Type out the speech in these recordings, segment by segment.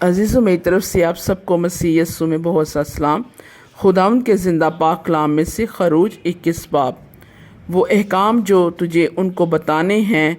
عزیزوں میری طرف سے آپ سب کو مسیح یسوع میں بہت سا سلام۔ خداوند کے زندہ پاک کلام میں سے خروج 21 باب۔ وہ احکام جو تجھے ان کو بتانے ہیں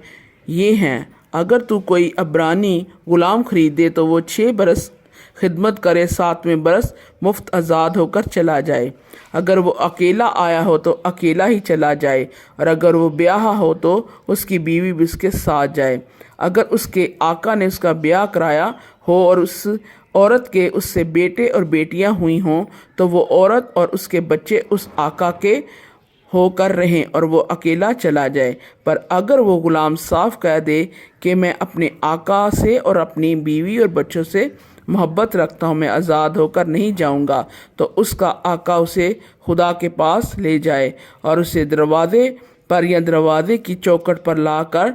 یہ ہیں، اگر تو کوئی عبرانی غلام خریدے تو وہ 6 برس خدمت کرے، 7ویں برس مفت آزاد ہو کر چلا جائے۔ اگر وہ اکیلا آیا ہو تو اکیلا ہی چلا جائے، اور اگر وہ بیاہا ہو تو اس کی بیوی بھی اس کے ساتھ جائے۔ اگر اس کے آقا نے اس کا بیاہ کرایا ہو اور اس عورت کے اس سے بیٹے اور بیٹیاں ہوئی ہوں تو وہ عورت اور اس کے بچے اس آقا کے ہو کر رہیں اور وہ اکیلا چلا جائے۔ پر اگر وہ غلام صاف کہہ دے کہ میں اپنے آقا سے اور اپنی بیوی اور بچوں سے محبت رکھتا ہوں، میں آزاد ہو کر نہیں جاؤں گا، تو اس کا آقا اسے خدا کے پاس لے جائے اور اسے دروازے پر یا دروازے کی چوکھٹ پر لا کر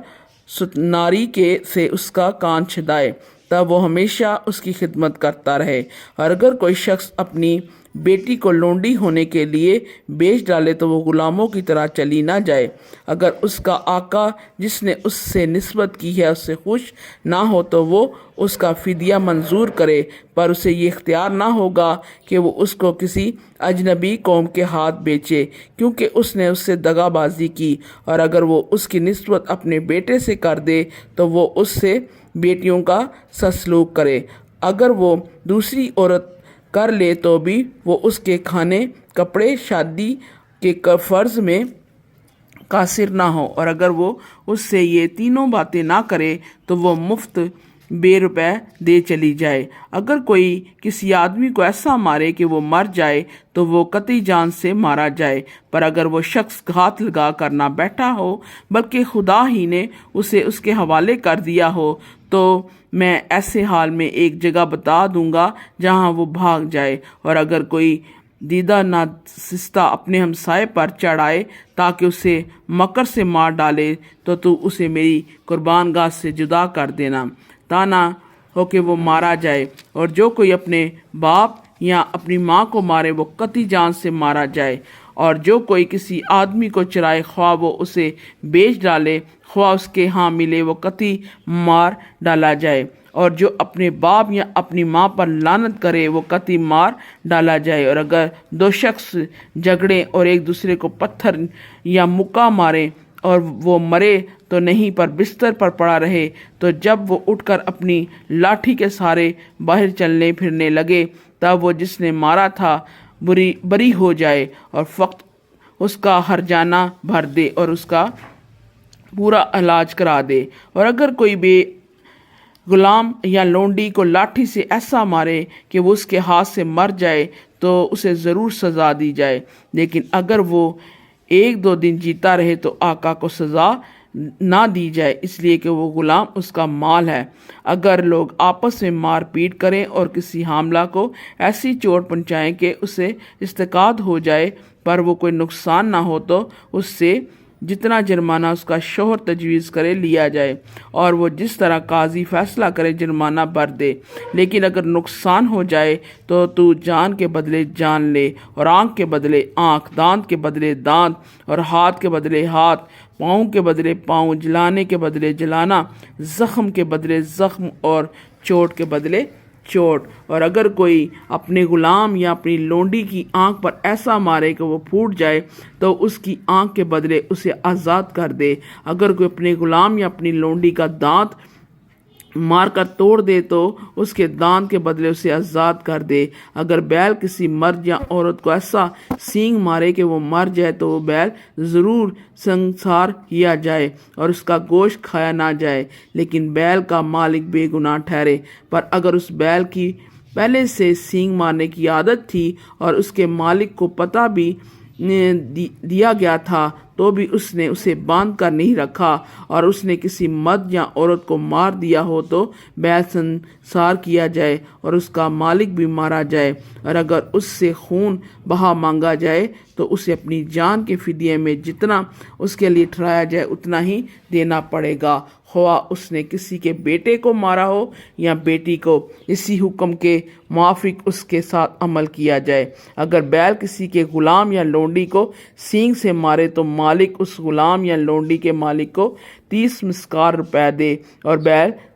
ستناری سے اس کا کان چھدائے، تب وہ ہمیشہ اس کی خدمت کرتا رہے۔ اور اگر کوئی شخص اپنی بیٹی کو لونڈی ہونے کے لیے بیچ ڈالے تو وہ غلاموں کی طرح چلی نہ جائے۔ اگر اس کا آقا جس نے اس سے نسبت کی ہے اس سے خوش نہ ہو تو وہ اس کا فدیہ منظور کرے، پر اسے یہ اختیار نہ ہوگا کہ وہ اس کو کسی اجنبی قوم کے ہاتھ بیچے، کیونکہ اس نے اس سے دغا بازی کی۔ اور اگر وہ اس کی نسبت اپنے بیٹے سے کر دے تو وہ اس سے بیٹیوں کا سلوک کرے۔ اگر وہ دوسری عورت کر لے تو بھی وہ اس کے کھانے کپڑے شادی کے فرض میں قاصر نہ ہو، اور اگر وہ اس سے یہ تینوں باتیں نہ کرے تو وہ مفت بے روپے دے چلی جائے۔ اگر کوئی کسی آدمی کو ایسا مارے کہ وہ مر جائے تو وہ قطعی جان سے مارا جائے۔ پر اگر وہ شخص ہاتھ لگا کر نہ بیٹھا ہو بلکہ خدا ہی نے اسے اس کے حوالے کر دیا ہو تو میں ایسے حال میں ایک جگہ بتا دوں گا جہاں وہ بھاگ جائے۔ اور اگر کوئی دیدہ نادستہ اپنے ہمسائے پر چڑھ آئے تاکہ اسے مکر سے مار ڈالے تو اسے میری قربان گاہ سے جدا کر دینا، تا نہ ہو کہ وہ مارا جائے۔ اور جو کوئی اپنے باپ یا اپنی ماں کو مارے وہ قطعی جان سے مارا جائے۔ اور جو کوئی کسی آدمی کو چرائے، خواہ وہ اسے بیچ ڈالے خواہ اس کے ہاں ملے، وہ قطعی مار ڈالا جائے۔ اور جو اپنے باپ یا اپنی ماں پر لعنت کرے وہ قطعی مار ڈالا جائے۔ اور اگر 2 شخص جھگڑیں اور ایک دوسرے کو پتھر یا مکہ مارے اور وہ مرے تو نہیں پر بستر پر پڑا رہے، تو جب وہ اٹھ کر اپنی لاٹھی کے سہارے باہر چلنے پھرنے لگے تب وہ جس نے مارا تھا بری ہو جائے اور فقط اس کا ہرجانہ بھر دے اور اس کا پورا علاج کرا دے۔ اور اگر کوئی بے غلام یا لونڈی کو لاٹھی سے ایسا مارے کہ وہ اس کے ہاتھ سے مر جائے تو اسے ضرور سزا دی جائے، لیکن اگر وہ 1-2 دن جیتا رہے تو آقا کو سزا نہ دی جائے، اس لیے کہ وہ غلام اس کا مال ہے۔ اگر لوگ آپس میں مار پیٹ کریں اور کسی حاملہ کو ایسی چوٹ پہنچائیں کہ اسے استقاد ہو جائے پر وہ کوئی نقصان نہ ہو تو اس سے جتنا جرمانہ اس کا شوہر تجویز کرے لیا جائے، اور وہ جس طرح قاضی فیصلہ کرے جرمانہ بھر دے۔ لیکن اگر نقصان ہو جائے تو جان کے بدلے جان لے، اور آنکھ کے بدلے آنکھ، دانت کے بدلے دانت، اور ہاتھ کے بدلے ہاتھ، پاؤں کے بدلے پاؤں، جلانے کے بدلے جلانا، زخم کے بدلے زخم، اور چوٹ کے بدلے چوٹ۔ اور اگر کوئی اپنے غلام یا اپنی لونڈی کی آنکھ پر ایسا مارے کہ وہ پھوٹ جائے تو اس کی آنکھ کے بدلے اسے آزاد کر دے۔ اگر کوئی اپنے غلام یا اپنی لونڈی کا دانت مار کر توڑ دے تو اس کے دانت کے بدلے اسے آزاد کر دے۔ اگر بیل کسی مرد یا عورت کو ایسا سینگ مارے کہ وہ مر جائے تو وہ بیل ضرور سنسار کیا جائے اور اس کا گوشت کھایا نہ جائے، لیکن بیل کا مالک بے گناہ ٹھہرے۔ پر اگر اس بیل کی پہلے سے سینگ مارنے کی عادت تھی اور اس کے مالک کو پتہ بھی دیا گیا تھا تو بھی اس نے اسے باندھ کر نہیں رکھا اور اس نے کسی مرد یا عورت کو مار دیا ہو تو بیل سنسار کیا جائے اور اس کا مالک بھی مارا جائے۔ اور اگر اس سے خون بہا مانگا جائے تو اسے اپنی جان کے فدیے میں جتنا اس کے لیے ٹھہرایا جائے اتنا ہی دینا پڑے گا، خواہ اس نے کسی کے بیٹے کو مارا ہو یا بیٹی کو، اسی حکم کے موافق اس کے ساتھ عمل کیا جائے۔ اگر بیل کسی کے غلام یا لونڈی کو سینگ سے مارے تو مالک اس غلام یا لونڈی کے مالک کو 30 مسکار روپے دے اور بیل